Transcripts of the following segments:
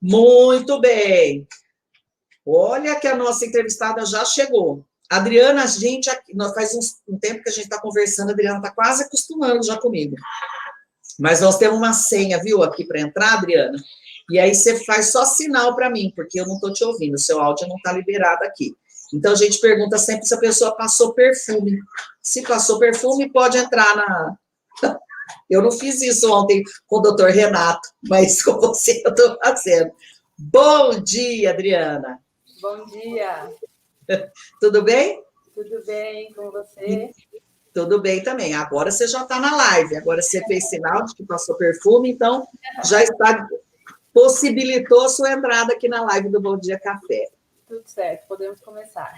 Muito bem. Olha que a nossa entrevistada já chegou. Adriana, a gente, nós faz um tempo que a gente está conversando, a Adriana está quase acostumando já comigo. Mas nós temos uma senha, viu, aqui para entrar, Adriana? E aí você faz só sinal para mim, porque eu não estou te ouvindo, o seu áudio não está liberado aqui. Então a gente pergunta sempre se a pessoa passou perfume. Se passou perfume, pode entrar na. Eu não fiz isso ontem com o doutor Renato, mas com você eu estou fazendo. Bom dia, Adriana. Bom dia. Tudo bem? Tudo bem com você? Tudo bem também. Agora você já está na live. Agora você fez sinal de que passou perfume, então já está, possibilitou sua entrada aqui na live do Bom Dia Café. Tudo certo, podemos começar.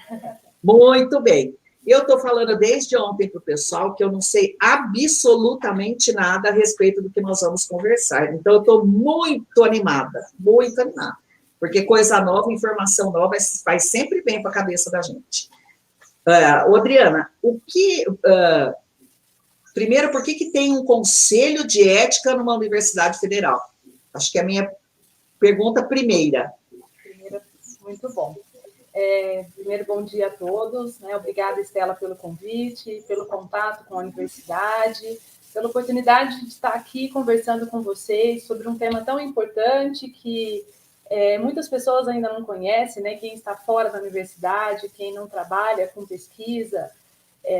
Muito bem. Eu estou falando desde ontem para o pessoal que eu não sei absolutamente nada a respeito do que nós vamos conversar. Então, eu estou muito animada, porque coisa nova, informação nova faz sempre bem para a cabeça da gente. Adriana, primeiro, por que tem um conselho de ética numa universidade federal? Acho que é a minha pergunta primeira. Muito bom. Primeiro, bom dia a todos. Né? Obrigada, Estela, pelo convite, pelo contato com a universidade, pela oportunidade de estar aqui conversando com vocês sobre um tema tão importante que muitas pessoas ainda não conhecem, né? Quem está fora da universidade, quem não trabalha com pesquisa,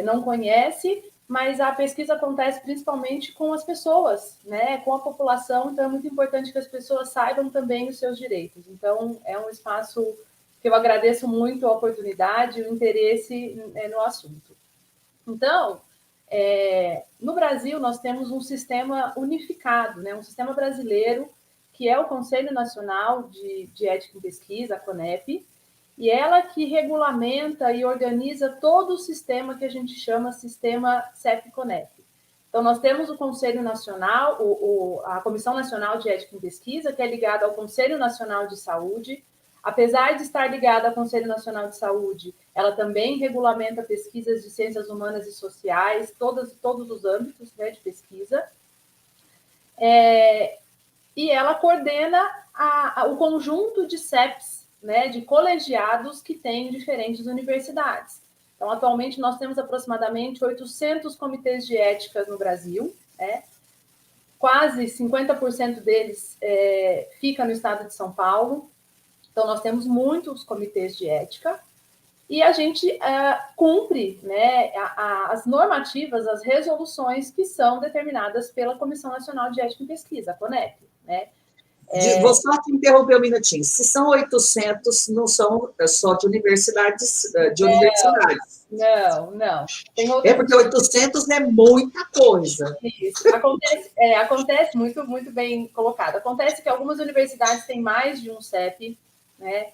não conhece, mas a pesquisa acontece principalmente com as pessoas, né? Com a população, então é muito importante que as pessoas saibam também os seus direitos. Então, é um espaço que eu agradeço muito a oportunidade e o interesse no assunto. Então, no Brasil, nós temos um sistema unificado, né? Um sistema brasileiro, que é o Conselho Nacional de Ética em Pesquisa, a CONEP, e ela que regulamenta e organiza todo o sistema que a gente chama sistema CEP-CONEP. Então, nós temos o Conselho Nacional, a Comissão Nacional de Ética em Pesquisa, que é ligada ao Conselho Nacional de Saúde. Apesar de estar ligada ao Conselho Nacional de Saúde, ela também regulamenta pesquisas de ciências humanas e sociais, todos os âmbitos, né, de pesquisa. E ela coordena o conjunto de CEPs, né, de colegiados que tem em diferentes universidades. Então, atualmente, nós temos aproximadamente 800 comitês de ética no Brasil, né? Quase 50% deles fica no estado de São Paulo. Então, nós temos muitos comitês de ética e a gente cumpre, né, as normativas, as resoluções que são determinadas pela Comissão Nacional de Ética em Pesquisa, a CONEP, né? Vou só te interromper um minutinho. Se são 800, não são só de universidades, universidades. Não. Porque 800 é muita coisa. Isso. Acontece muito, muito bem colocado. Acontece que algumas universidades têm mais de um CEP, né?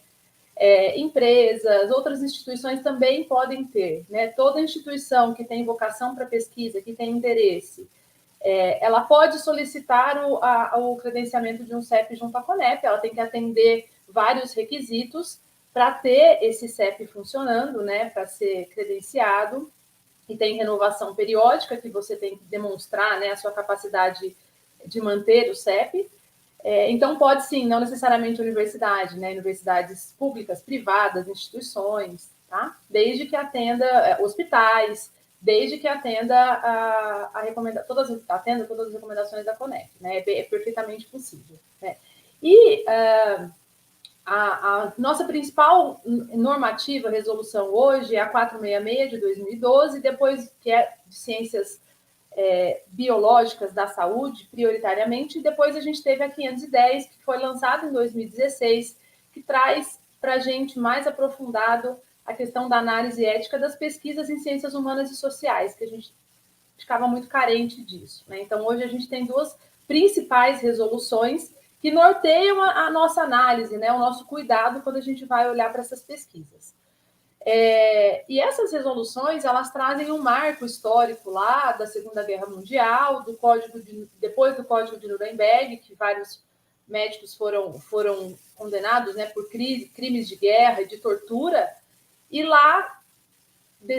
Empresas, outras instituições também podem ter, né? Toda instituição que tem vocação para pesquisa, que tem interesse, ela pode solicitar o credenciamento de um CEP junto à CONEP, ela tem que atender vários requisitos para ter esse CEP funcionando, né, para ser credenciado, e tem renovação periódica, que você tem que demonstrar, né, a sua capacidade de manter o CEP. Então, pode sim, não necessariamente universidade, né, universidades públicas, privadas, instituições, tá? Desde que atenda hospitais, desde que atenda todas as recomendações da CONEP, né? É perfeitamente possível, né? E a nossa principal normativa, resolução hoje, é a 466 de 2012, depois que é de ciências biológicas da saúde, prioritariamente, e depois a gente teve a 510, que foi lançada em 2016, que traz para a gente mais aprofundado a questão da análise ética das pesquisas em ciências humanas e sociais, que a gente ficava muito carente disso, né? Então, hoje a gente tem duas principais resoluções que norteiam a nossa análise, né? O nosso cuidado quando a gente vai olhar para essas pesquisas. E essas resoluções, elas trazem um marco histórico lá da Segunda Guerra Mundial, depois do Código de Nuremberg, que vários médicos foram condenados, né, por crimes de guerra e de tortura, e lá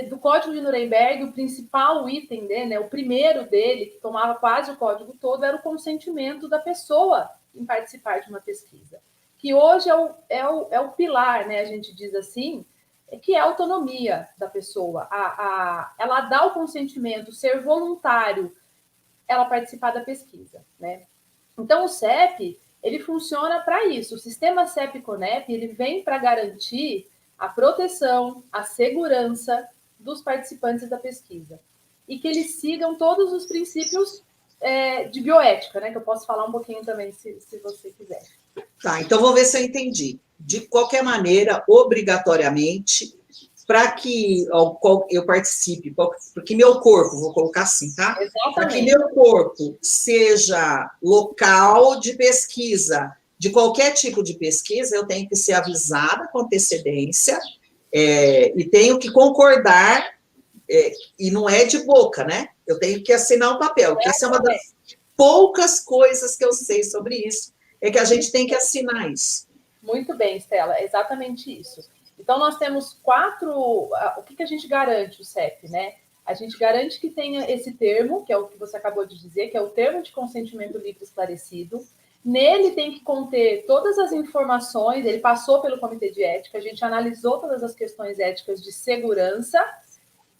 do Código de Nuremberg, o principal item dele, né, o primeiro dele, que tomava quase o código todo, era o consentimento da pessoa em participar de uma pesquisa. que hoje é o pilar, né, a gente diz assim, que é a autonomia da pessoa. Ela dá o consentimento, ser voluntário, ela participar da pesquisa, né? Então, o CEP, ele funciona para isso. O sistema CEP-CONEP, ele vem para garantir a proteção, a segurança dos participantes da pesquisa. E que eles sigam todos os princípios de bioética, né? Que eu posso falar um pouquinho também, se você quiser. Tá, então vou ver se eu entendi. De qualquer maneira, obrigatoriamente, para que eu participe, porque meu corpo, vou colocar assim, tá? Para que meu corpo seja local de pesquisa, de qualquer tipo de pesquisa, eu tenho que ser avisada com antecedência e tenho que concordar, e não é de boca, né? Eu tenho que assinar um papel, que essa é uma das poucas coisas que eu sei sobre isso, é que a gente tem que assinar isso. Muito bem, Estela, exatamente isso. Então, nós temos 4... O que a gente garante, o CEP, né? A gente garante que tenha esse termo, que é o que você acabou de dizer, que é o termo de consentimento livre esclarecido. Nele tem que conter todas as informações, ele passou pelo comitê de ética, a gente analisou todas as questões éticas de segurança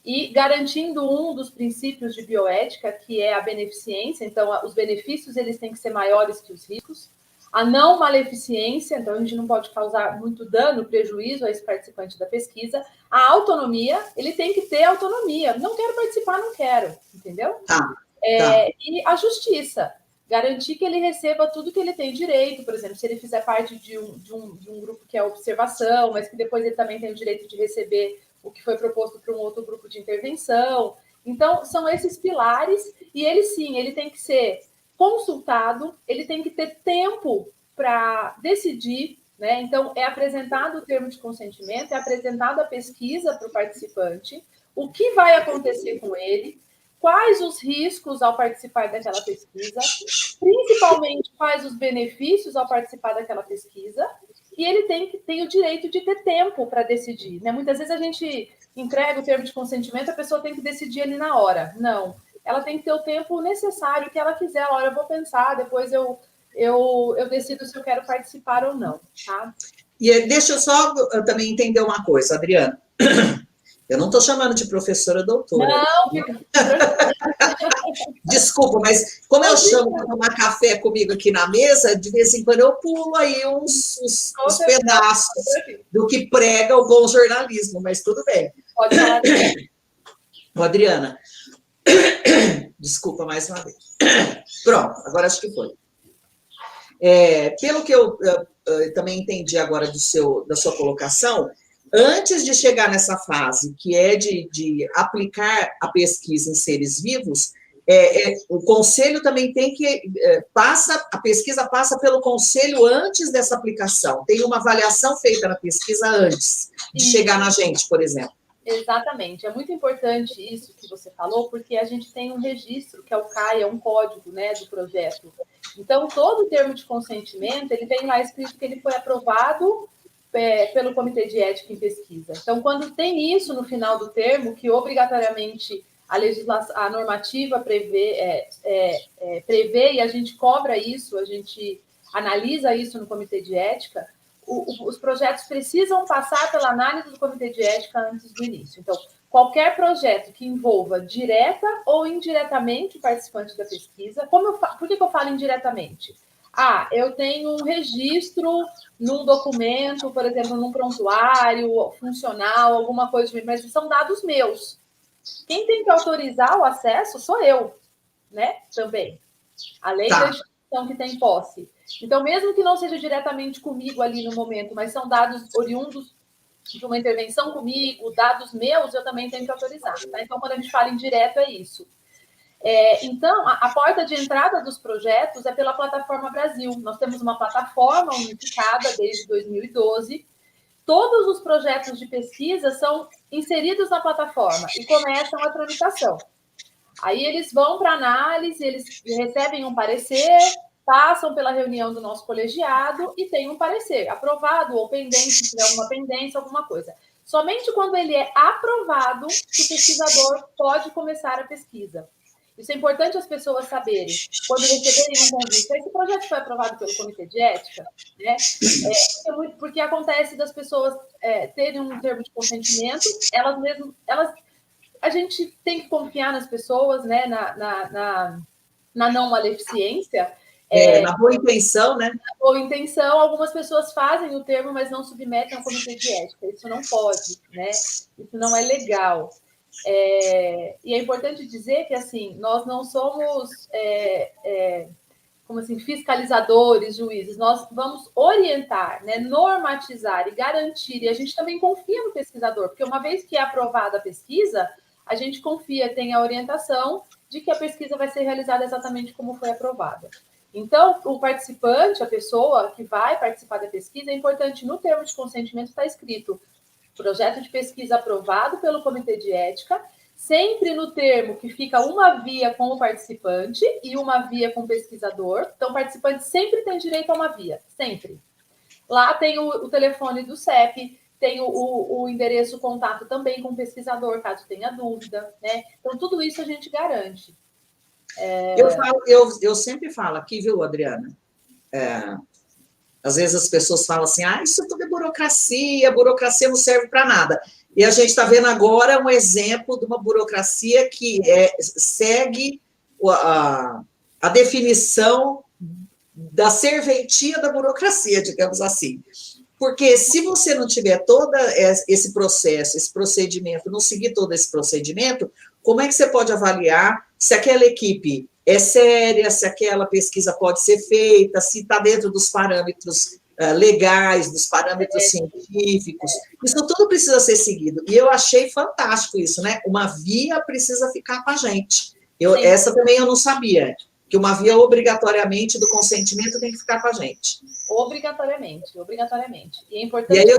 e garantindo um dos princípios de bioética, que é a beneficência. Então, os benefícios eles têm que ser maiores que os riscos. A não maleficência, então a gente não pode causar muito dano, prejuízo a esse participante da pesquisa. A autonomia, ele tem que ter autonomia. Não quero participar, não quero, entendeu? Tá. E a justiça, garantir que ele receba tudo que ele tem direito, por exemplo, se ele fizer parte de um grupo que é observação, mas que depois ele também tem o direito de receber o que foi proposto para um outro grupo de intervenção. Então, são esses pilares, e ele sim, ele tem que ser consultado, ele tem que ter tempo para decidir, né? Então, é apresentado o termo de consentimento, é apresentada a pesquisa para o participante, o que vai acontecer com ele, quais os riscos ao participar daquela pesquisa, principalmente quais os benefícios ao participar daquela pesquisa, e ele tem o direito de ter tempo para decidir, né? Muitas vezes a gente entrega o termo de consentimento, a pessoa tem que decidir ali na hora. Não, ela tem que ter o tempo necessário que ela quiser. Olha, eu vou pensar, depois eu decido se eu quero participar ou não, tá? E deixa eu só também entender uma coisa, Adriana. Eu não estou chamando de professora doutora. Não, desculpa, mas como eu chamo para tomar café comigo aqui na mesa, de vez em quando eu pulo aí uns pedaços do que prega o bom jornalismo, mas tudo bem. Pode falar. Adriana, desculpa mais uma vez. Pronto, agora acho que foi. Pelo que eu também entendi agora da sua colocação, antes de chegar nessa fase, que é de aplicar a pesquisa em seres vivos, o conselho também tem que... a pesquisa passa pelo conselho antes dessa aplicação. Tem uma avaliação feita na pesquisa antes de chegar na gente, por exemplo. Exatamente. É muito importante isso que você falou, porque a gente tem um registro, que é o CAI, é um código, né, do projeto. Então, todo o termo de consentimento, ele tem lá escrito que ele foi aprovado pelo Comitê de Ética em Pesquisa. Então, quando tem isso no final do termo, que obrigatoriamente a normativa prevê e a gente cobra isso, a gente analisa isso no Comitê de Ética, os projetos precisam passar pela análise do Comitê de Ética antes do início. Então, qualquer projeto que envolva direta ou indiretamente o participante da pesquisa, por que eu falo indiretamente? Eu tenho um registro num documento, por exemplo, num prontuário funcional, alguma coisa, mas são dados meus. Quem tem que autorizar o acesso sou eu, né? Também. Além da instituição que tem posse. Então, mesmo que não seja diretamente comigo ali no momento, mas são dados oriundos de uma intervenção comigo, dados meus, eu também tenho que autorizar. Tá? Então, quando a gente fala indireto, é isso. Então, a porta de entrada dos projetos é pela Plataforma Brasil. Nós temos uma plataforma unificada desde 2012. Todos os projetos de pesquisa são inseridos na plataforma e começam a tramitação. Aí eles vão para análise, eles recebem um parecer, passam pela reunião do nosso colegiado e tem um parecer aprovado ou pendente, se tiver alguma pendência, alguma coisa. Somente quando ele é aprovado que o pesquisador pode começar a pesquisa. Isso é importante as pessoas saberem. Quando receberem um convite, esse projeto foi aprovado pelo Comitê de Ética, né? Porque acontece das pessoas terem um termo de consentimento, elas mesmas, a gente tem que confiar nas pessoas, né? Na não maleficência. Na boa intenção, né? Na boa intenção, algumas pessoas fazem o termo, mas não submetem ao Comitê de Ética. Isso não pode, né? Isso não é legal. E é importante dizer que, assim, nós não somos, como assim, fiscalizadores, juízes, nós vamos orientar, né, normatizar e garantir, e a gente também confia no pesquisador, porque uma vez que é aprovada a pesquisa, a gente confia, tem a orientação de que a pesquisa vai ser realizada exatamente como foi aprovada. Então, o participante, a pessoa que vai participar da pesquisa, é importante, no termo de consentimento está escrito projeto de pesquisa aprovado pelo Comitê de Ética, sempre no termo que fica uma via com o participante e uma via com o pesquisador. Então, o participante sempre tem direito a uma via, sempre. Lá tem o telefone do CEP, tem o endereço, contato também com o pesquisador, caso tenha dúvida, né? Então, tudo isso a gente garante. Eu sempre falo aqui, viu, Adriana? Às vezes as pessoas falam assim, isso tudo é burocracia não serve para nada. E a gente está vendo agora um exemplo de uma burocracia que segue a definição da serventia da burocracia, digamos assim. Porque se você não tiver todo esse processo, esse procedimento, não seguir todo esse procedimento, como é que você pode avaliar se aquela equipe é séria, se aquela pesquisa pode ser feita, se está dentro dos parâmetros legais, dos parâmetros científicos? Isso tudo precisa ser seguido. E eu achei fantástico isso, né? Uma via precisa ficar com a gente. Essa também eu não sabia, que uma via obrigatoriamente do consentimento tem que ficar com a gente. Obrigatoriamente, obrigatoriamente. E é importante... E aí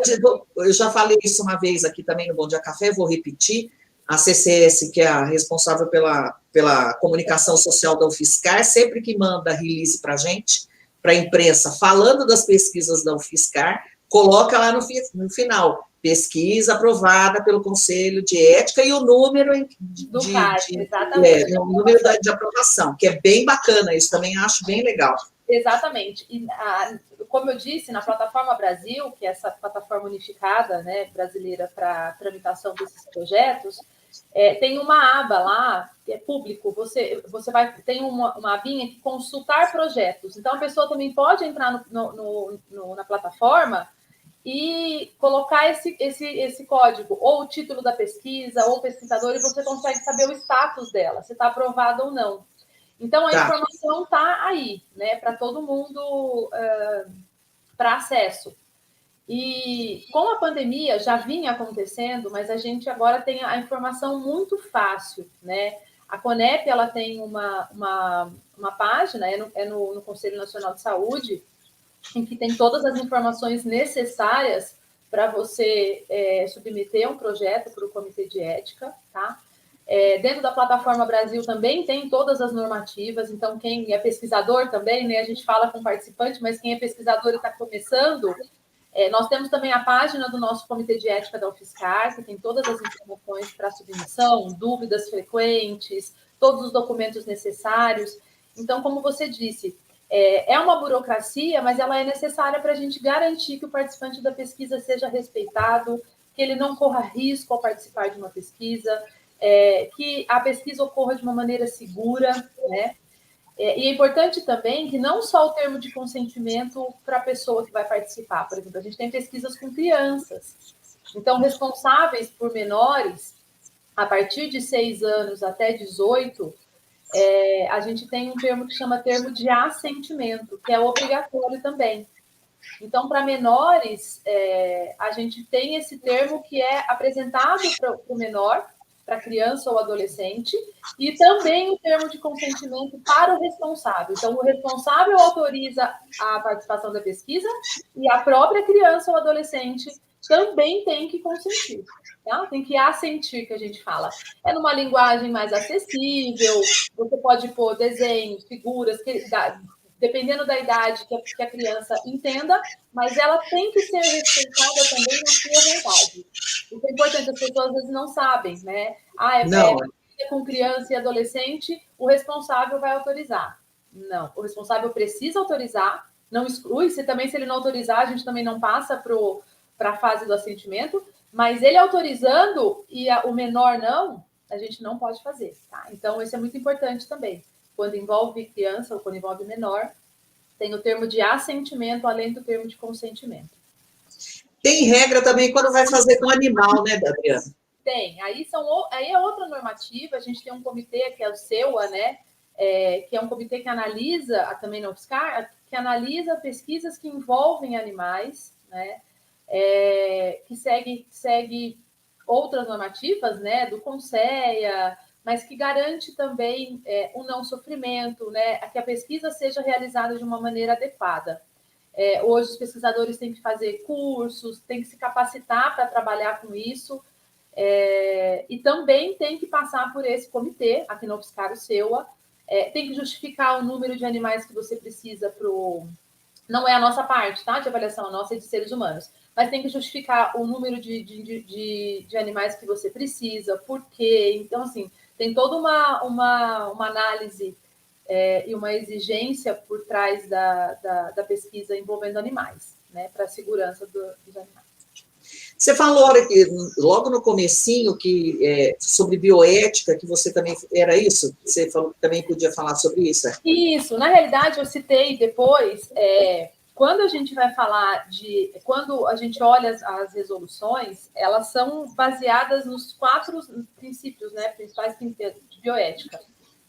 eu já falei isso uma vez aqui também no Bom Dia Café, vou repetir. A CCS, que é a responsável pela comunicação social da UFSCar, sempre que manda release para a gente, para a imprensa, falando das pesquisas da UFSCar, coloca lá no final, pesquisa aprovada pelo Conselho de Ética e o número do CAD, exatamente. O número de aprovação, que é bem bacana, isso também acho bem legal. Exatamente. E, como eu disse, na Plataforma Brasil, que é essa plataforma unificada, né, brasileira para tramitação desses projetos, tem uma aba lá, que é público, você tem uma abinha que consultar projetos. Então, a pessoa também pode entrar na plataforma e colocar esse código, ou o título da pesquisa, ou o pesquisador, e você consegue saber o status dela, se está aprovado ou não. Então, a informação está aí, né, para todo mundo, para acesso. E com a pandemia já vinha acontecendo, mas a gente agora tem a informação muito fácil, né? A Conep, ela tem uma página, no Conselho Nacional de Saúde, em que tem todas as informações necessárias para você submeter um projeto para o Comitê de Ética, tá? Dentro da Plataforma Brasil também tem todas as normativas, então quem é pesquisador também, né? A gente fala com participante, mas quem é pesquisador e está começando... nós temos também a página do nosso Comitê de Ética da UFSCar, que tem todas as informações para submissão, dúvidas frequentes, todos os documentos necessários. Então, como você disse, é uma burocracia, mas ela é necessária para a gente garantir que o participante da pesquisa seja respeitado, que ele não corra risco ao participar de uma pesquisa, que a pesquisa ocorra de uma maneira segura, né? E é importante também que não só o termo de consentimento para a pessoa que vai participar. Por exemplo, a gente tem pesquisas com crianças. Então, responsáveis por menores, a partir de 6 anos até 18, a gente tem um termo que chama termo de assentimento, que é obrigatório também. Então, para menores, a gente tem esse termo que é apresentado para o menor, para criança ou adolescente, e também o termo de consentimento para o responsável. Então, o responsável autoriza a participação da pesquisa e a própria criança ou adolescente também tem que consentir. Tá? Tem que assentir, que a gente fala. É numa linguagem mais acessível, você pode pôr desenhos, figuras, dependendo da idade que a criança entenda, mas ela tem que ser respeitada também na sua vontade. Isso é importante, as pessoas às vezes não sabem, né? Não. com criança e adolescente, o responsável vai autorizar. Não, o responsável precisa autorizar, não exclui, se ele não autorizar, a gente também não passa para a fase do assentimento, mas ele autorizando e o menor não, a gente não pode fazer, tá? Então, isso é muito importante também. Quando envolve criança ou quando envolve menor, tem o termo de assentimento, além do termo de consentimento. Tem regra também quando vai fazer com animal, né, Adriana? Tem. Aí é outra normativa. A gente tem um comitê, que é o SEUA, né? Que é um comitê que analisa, também na UFSCar, que analisa pesquisas que envolvem animais, né? Que segue outras normativas, né? Do CONSEA, mas que garante também o não sofrimento, né? Que a pesquisa seja realizada de uma maneira adequada. Hoje os pesquisadores têm que fazer cursos, têm que se capacitar para trabalhar com isso, e também tem que passar por esse comitê, aqui no UFSCar, o SEUA, tem que justificar o número de animais que você precisa para o... Não é a nossa parte, tá? De avaliação, a nossa é de seres humanos, mas tem que justificar o número de animais que você precisa, por quê. Então, assim, tem toda uma análise e uma exigência por trás da pesquisa envolvendo animais, né, para a segurança dos animais. Você falou aqui, logo no comecinho que sobre bioética, que você também... Era isso? Você falou que também podia falar sobre isso? Isso. Na realidade, eu citei depois... Quando a gente vai falar quando a gente olha as resoluções, elas são baseadas nos 4 princípios, né, principais princípios de bioética,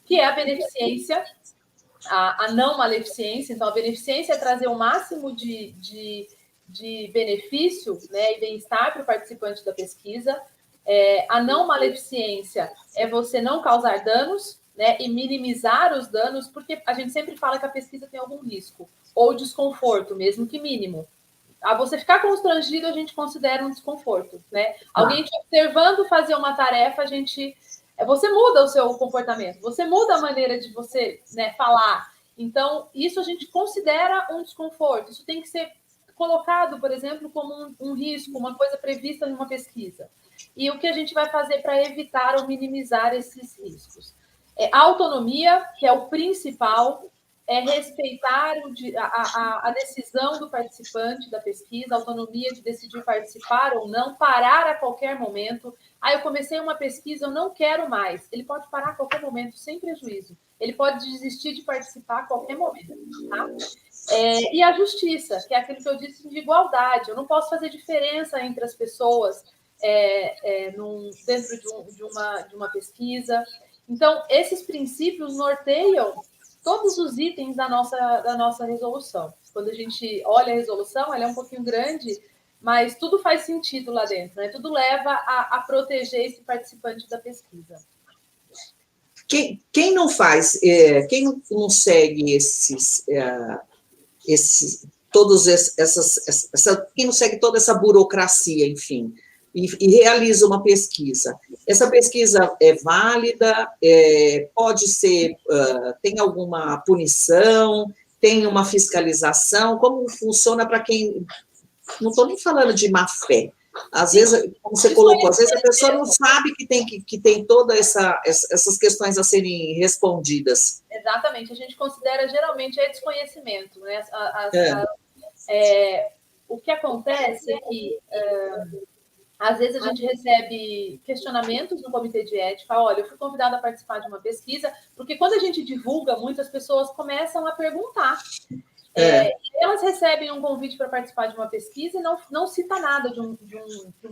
que é a beneficência, a não maleficência. Então, a beneficência é trazer o máximo de benefício, né, e bem-estar para o participante da pesquisa. A não maleficência é você não causar danos, né, e minimizar os danos, porque a gente sempre fala que a pesquisa tem algum risco ou desconforto, mesmo que mínimo. Você ficar constrangido, a gente considera um desconforto, né? Alguém te observando fazer uma tarefa, você muda o seu comportamento, você muda a maneira de você, né, falar. Então, isso a gente considera um desconforto. Isso tem que ser colocado, por exemplo, como um risco, uma coisa prevista numa pesquisa. E o que a gente vai fazer para evitar ou minimizar esses riscos? A autonomia, que é o principal, respeitar a decisão do participante da pesquisa, a autonomia de decidir participar ou não, parar a qualquer momento. Eu comecei uma pesquisa, eu não quero mais. Ele pode parar a qualquer momento, sem prejuízo. Ele pode desistir de participar a qualquer momento, tá? E a justiça, que é aquilo que eu disse de igualdade. Eu não posso fazer diferença entre as pessoas dentro de uma pesquisa. Então, esses princípios norteiam todos os itens da nossa resolução. Quando a gente olha a resolução, ela é um pouquinho grande, mas tudo faz sentido lá dentro, né? Tudo leva a proteger esse participante da pesquisa. Quem não faz, quem não segue quem não segue toda essa burocracia, enfim, e realiza uma pesquisa. Essa pesquisa é válida? Pode ser, tem alguma punição? Tem uma fiscalização? Como funciona para quem... Não estou nem falando de má fé. Às vezes, como você colocou, às vezes a pessoa não sabe que tem todas essas questões a serem respondidas. Exatamente. A gente considera, geralmente, desconhecimento, né? O que acontece é que... às vezes a gente recebe questionamentos no comitê de ética. Olha, eu fui convidada a participar de uma pesquisa, porque quando a gente divulga, muitas pessoas começam a perguntar. Elas recebem um convite para participar de uma pesquisa e não cita nada de um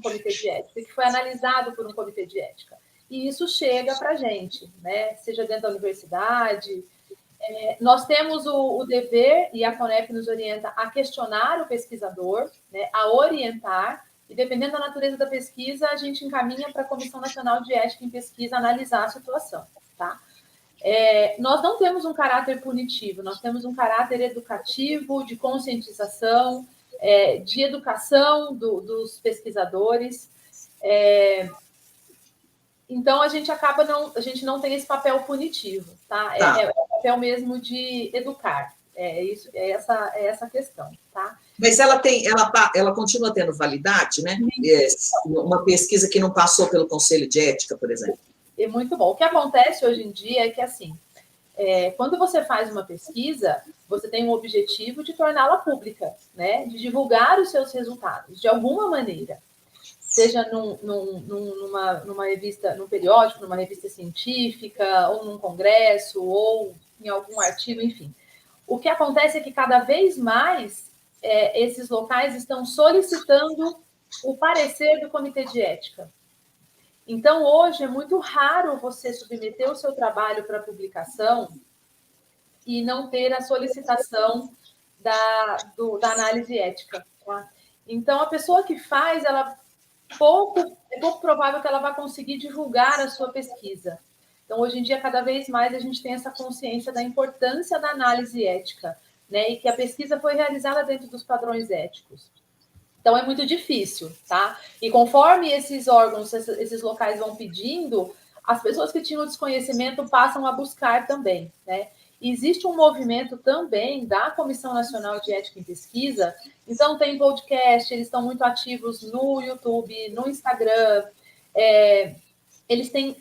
comitê de ética, que foi analisado por um comitê de ética. E isso chega para a gente, né? Seja dentro da universidade. Nós temos o dever, e a Conep nos orienta a questionar o pesquisador, né? A orientar. E, dependendo da natureza da pesquisa, a gente encaminha para a Comissão Nacional de Ética em Pesquisa analisar a situação, tá? Nós não temos um caráter punitivo, nós temos um caráter educativo, de conscientização, de educação dos pesquisadores. Então, a gente não tem esse papel punitivo, tá? É o papel mesmo de educar. Essa questão, tá? Mas ela continua tendo validade, né? Uma pesquisa que não passou pelo Conselho de Ética, por exemplo. E muito bom. O que acontece hoje em dia é que, assim, quando você faz uma pesquisa, você tem um objetivo de torná-la pública, né? De divulgar os seus resultados, de alguma maneira. Seja numa revista, num periódico, numa revista científica, ou num congresso, ou em algum artigo, enfim. O que acontece é que cada vez mais esses locais estão solicitando o parecer do comitê de ética. Então, hoje é muito raro você submeter o seu trabalho para publicação e não ter a solicitação da análise ética. Tá? Então, a pessoa que faz, é pouco provável que ela vá conseguir divulgar a sua pesquisa. Então, hoje em dia, cada vez mais a gente tem essa consciência da importância da análise ética, né? E que a pesquisa foi realizada dentro dos padrões éticos. Então, é muito difícil, tá? E conforme esses órgãos, esses locais vão pedindo, as pessoas que tinham desconhecimento passam a buscar também, né? E existe um movimento também da Comissão Nacional de Ética em Pesquisa, então tem podcast, eles estão muito ativos no YouTube, no Instagram, eles têm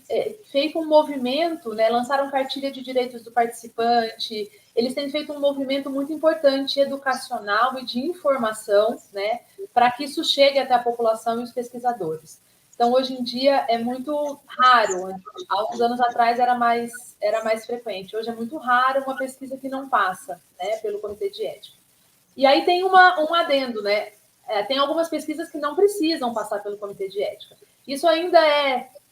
feito um movimento, né? Lançaram cartilha de direitos do participante, eles têm feito um movimento muito importante educacional e de informação, né? Para que isso chegue até a população e os pesquisadores. Então, hoje em dia, é muito raro. Há alguns anos atrás era mais frequente. Hoje é muito raro uma pesquisa que não passa, né, pelo Comitê de Ética. E aí tem um adendo, né? Tem algumas pesquisas que não precisam passar pelo Comitê de Ética. Isso ainda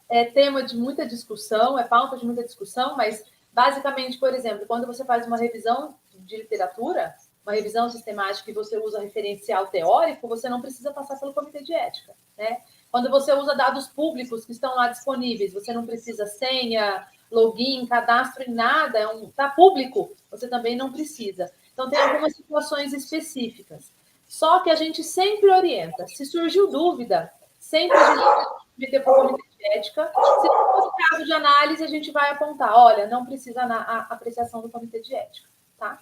é tema de muita discussão, é pauta de muita discussão, mas, basicamente, por exemplo, quando você faz uma revisão de literatura, uma revisão sistemática e você usa referencial teórico, você não precisa passar pelo Comitê de Ética, né? Quando você usa dados públicos que estão lá disponíveis, você não precisa senha, login, cadastro em nada, está público, você também não precisa. Então, tem algumas situações específicas. Só que a gente sempre orienta. Se surgiu dúvida, sempre a gente vai meter para o Comitê de Ética. Se for caso de análise, a gente vai apontar, olha, não precisa a apreciação do Comitê de Ética, tá?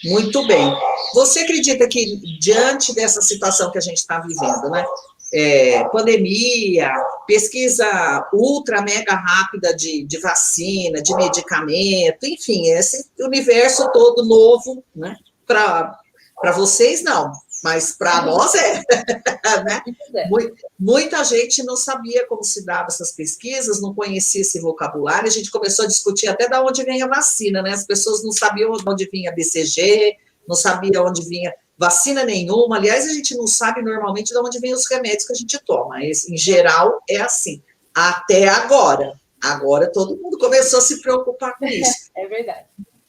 Muito bem. Você acredita que, diante dessa situação que a gente está vivendo, né? Pandemia, pesquisa ultra, mega rápida de vacina, de medicamento, enfim, esse universo todo novo, né? Para vocês, não, mas para nós é. Né? Muita gente não sabia como se dava essas pesquisas, não conhecia esse vocabulário, a gente começou a discutir até de onde vem a vacina, né? As pessoas não sabiam de onde vinha BCG, não sabiam onde vinha vacina nenhuma, aliás, a gente não sabe normalmente de onde vem os remédios que a gente toma, em geral é assim, até agora. Agora todo mundo começou a se preocupar com isso. É verdade.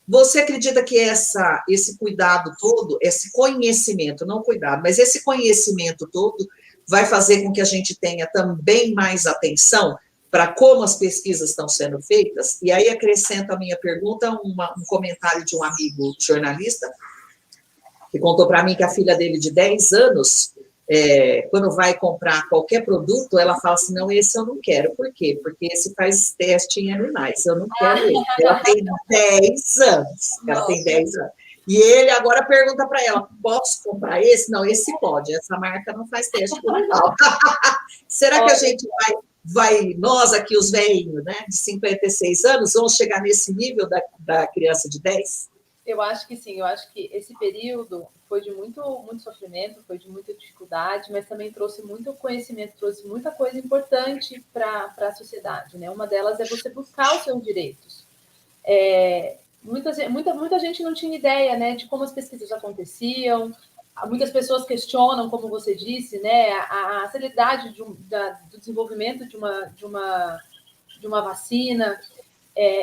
Você acredita que esse cuidado todo, esse conhecimento, não cuidado, mas esse conhecimento todo vai fazer com que a gente tenha também mais atenção para como as pesquisas estão sendo feitas? E aí acrescento a minha pergunta, um comentário de um amigo jornalista, que contou para mim que a filha dele, de 10 anos, quando vai comprar qualquer produto, ela fala assim, não, esse eu não quero. Por quê? Porque esse faz teste em animais, eu não quero ele. Ela tem 10 anos, ela tem 10 anos. E ele agora pergunta para ela, posso comprar esse? Não, esse pode, essa marca não faz teste com animal. Será que a gente nós aqui, os velhinhos, né, de 56 anos, vamos chegar nesse nível da criança de 10? Eu acho que sim, eu acho que esse período foi de muito, muito sofrimento, foi de muita dificuldade, mas também trouxe muito conhecimento, trouxe muita coisa importante para a sociedade, né? Uma delas é você buscar os seus direitos. Muita gente não tinha ideia, né, de como as pesquisas aconteciam, muitas pessoas questionam, como você disse, né, a celeridade do desenvolvimento de uma vacina.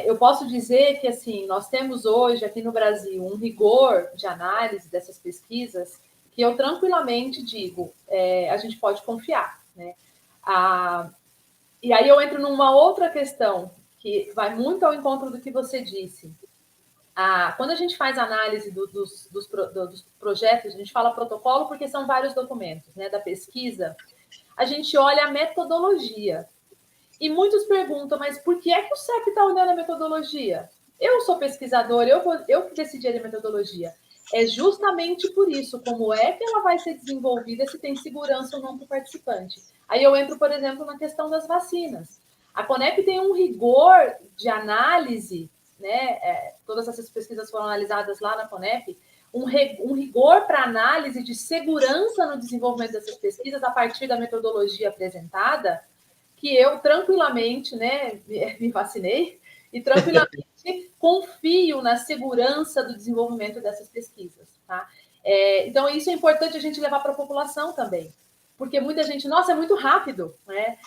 Eu posso dizer que, assim, nós temos hoje, aqui no Brasil, um rigor de análise dessas pesquisas que eu tranquilamente digo, a gente pode confiar, né? E aí eu entro numa outra questão, que vai muito ao encontro do que você disse. Quando a gente faz análise dos projetos, a gente fala protocolo porque são vários documentos, né, da pesquisa, a gente olha a metodologia. E muitos perguntam, mas por que é que o CEP está olhando a metodologia? Eu sou pesquisador, eu que decidi a metodologia. É justamente por isso, como é que ela vai ser desenvolvida, se tem segurança ou não para o participante. Aí eu entro, por exemplo, na questão das vacinas. A Conep tem um rigor de análise, né? Todas essas pesquisas foram analisadas lá na Conep, um rigor para análise de segurança no desenvolvimento dessas pesquisas a partir da metodologia apresentada, que eu tranquilamente, né, me vacinei e tranquilamente confio na segurança do desenvolvimento dessas pesquisas, tá? Então, isso é importante a gente levar para a população também, porque muita gente, nossa, é muito rápido, né?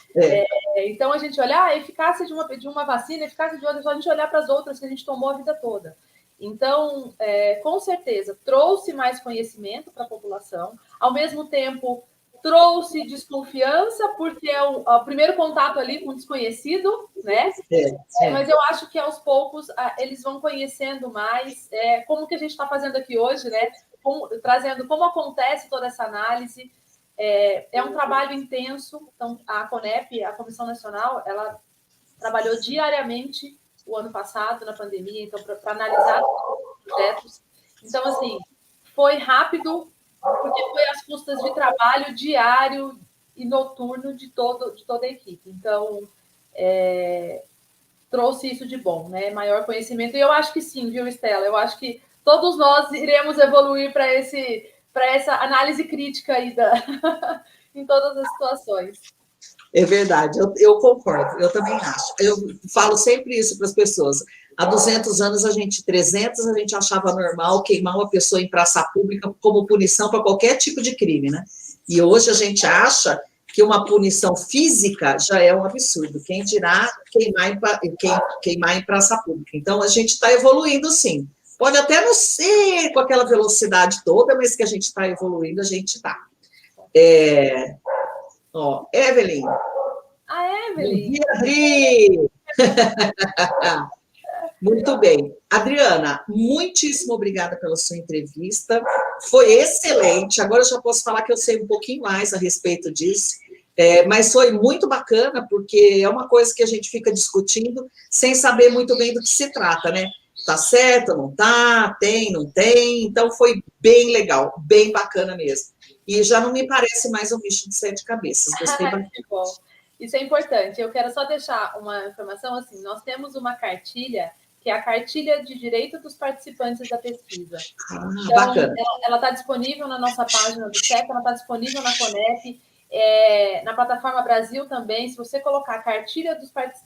Então, a gente olhar a eficácia de uma vacina, a eficácia de outra, só a gente olhar para as outras que a gente tomou a vida toda. Então, com certeza, trouxe mais conhecimento para a população, ao mesmo tempo trouxe desconfiança, porque é o primeiro contato ali com o desconhecido, né? Mas eu acho que aos poucos eles vão conhecendo mais como que a gente está fazendo aqui hoje, né? Trazendo como acontece toda essa análise. É um trabalho intenso. Então, a Conep, a Comissão Nacional, ela trabalhou diariamente o ano passado, na pandemia, então, para analisar os projetos. Então, assim, foi rápido, porque foi às custas de trabalho diário e noturno de toda a equipe. Então, trouxe isso de bom, né? Maior conhecimento. E eu acho que sim, viu, Estela? Eu acho que todos nós iremos evoluir para essa análise crítica aí em todas as situações. É verdade, eu concordo, eu também acho. Eu falo sempre isso para as pessoas. Há 200 anos, 300, a gente achava normal queimar uma pessoa em praça pública como punição para qualquer tipo de crime, né? E hoje a gente acha que uma punição física já é um absurdo. Quem dirá queimar em praça pública? Então, a gente está evoluindo, sim. Pode até não ser com aquela velocidade toda, mas que a gente está evoluindo, a gente está. Evelyn. A Evelyn. Bom dia, Adri. Muito bem. Adriana, muitíssimo obrigada pela sua entrevista. Foi excelente. Agora eu já posso falar que eu sei um pouquinho mais a respeito disso. Mas foi muito bacana, porque é uma coisa que a gente fica discutindo sem saber muito bem do que se trata, né? Tá certo, não tá? Tem, não tem? Então, foi bem legal, bem bacana mesmo. E já não me parece mais um bicho de 7 cabeças. Gostei bastante. Que bom. Isso é importante. Eu quero só deixar uma informação, assim, nós temos uma cartilha, que é a cartilha de direito dos participantes da pesquisa. Então, bacana. Ela está disponível na nossa página do CEP, ela está disponível na Conep, na plataforma Brasil também. Se você colocar a cartilha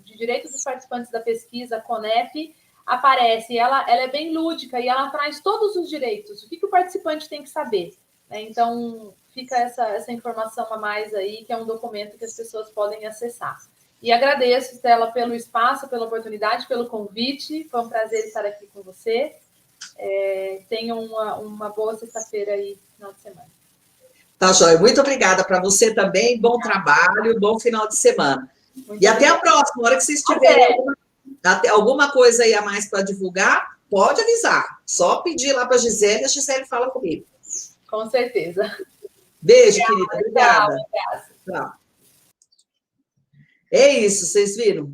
de direito dos participantes da pesquisa, Conep, aparece. Ela é bem lúdica e ela traz todos os direitos. O que o participante tem que saber? Então, fica essa informação a mais aí, que é um documento que as pessoas podem acessar. E agradeço, Estela, pelo espaço, pela oportunidade, pelo convite. Foi um prazer estar aqui com você. Tenham uma boa sexta-feira aí, final de semana. Tá, joia. Muito obrigada para você também. Bom trabalho, bom final de semana. Muito até a próxima. Na hora que vocês tiverem alguma coisa aí a mais para divulgar, pode avisar. Só pedir lá para a Gisele fala comigo. Com certeza. Beijo, querida. Obrigada. Tchau. É isso, vocês viram?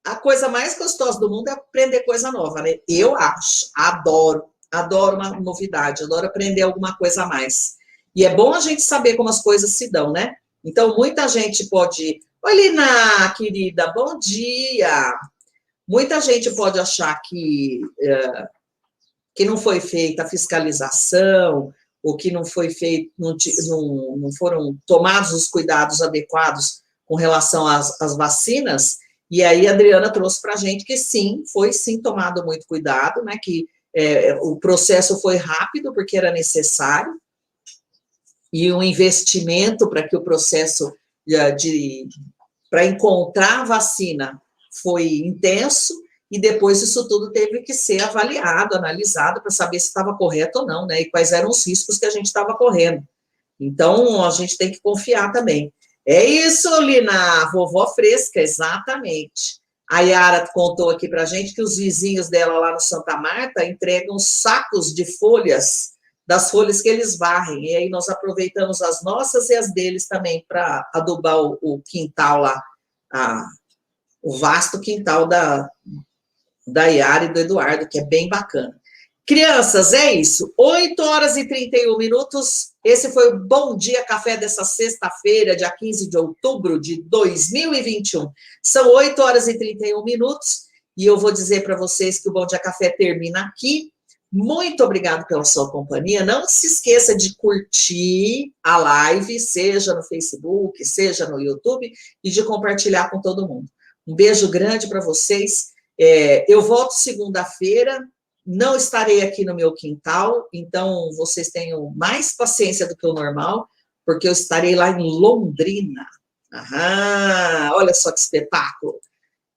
A coisa mais gostosa do mundo é aprender coisa nova, né? Eu acho. Adoro uma novidade, adoro aprender alguma coisa a mais. E é bom a gente saber como as coisas se dão, né? Então, muita gente pode... Oi, Lina, querida, bom dia. Muita gente pode achar que não foi feita a fiscalização, ou que não foi feito, não foram tomados os cuidados adequados com relação às vacinas, e aí a Adriana trouxe para a gente que sim, foi sim tomado muito cuidado, né, que o processo foi rápido, porque era necessário, e um investimento para que o processo para encontrar a vacina foi intenso, e depois isso tudo teve que ser avaliado, analisado, para saber se estava correto ou não, né? E quais eram os riscos que a gente estava correndo. Então, a gente tem que confiar também. É isso, Lina, vovó fresca, exatamente. A Yara contou aqui para a gente que os vizinhos dela lá no Santa Marta entregam sacos de folhas, das folhas que eles varrem, e aí nós aproveitamos as nossas e as deles também para adubar o quintal lá, o vasto quintal da Yara e do Eduardo, que é bem bacana. Crianças, é isso. 8h31. Esse foi o Bom Dia Café dessa sexta-feira, dia 15 de outubro de 2021. São 8h31 e eu vou dizer para vocês que o Bom Dia Café termina aqui. Muito obrigado pela sua companhia. Não se esqueça de curtir a live, seja no Facebook, seja no YouTube, e de compartilhar com todo mundo. Um beijo grande para vocês. Eu volto segunda-feira. Não estarei aqui no meu quintal, então vocês tenham mais paciência do que o normal, porque eu estarei lá em Londrina. Olha só que espetáculo.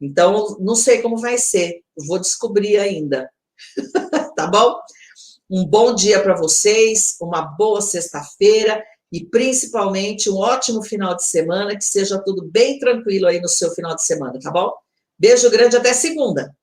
Então, não sei como vai ser, vou descobrir ainda. Tá bom? Um bom dia para vocês, uma boa sexta-feira e principalmente um ótimo final de semana, que seja tudo bem tranquilo aí no seu final de semana, tá bom? Beijo grande, até segunda.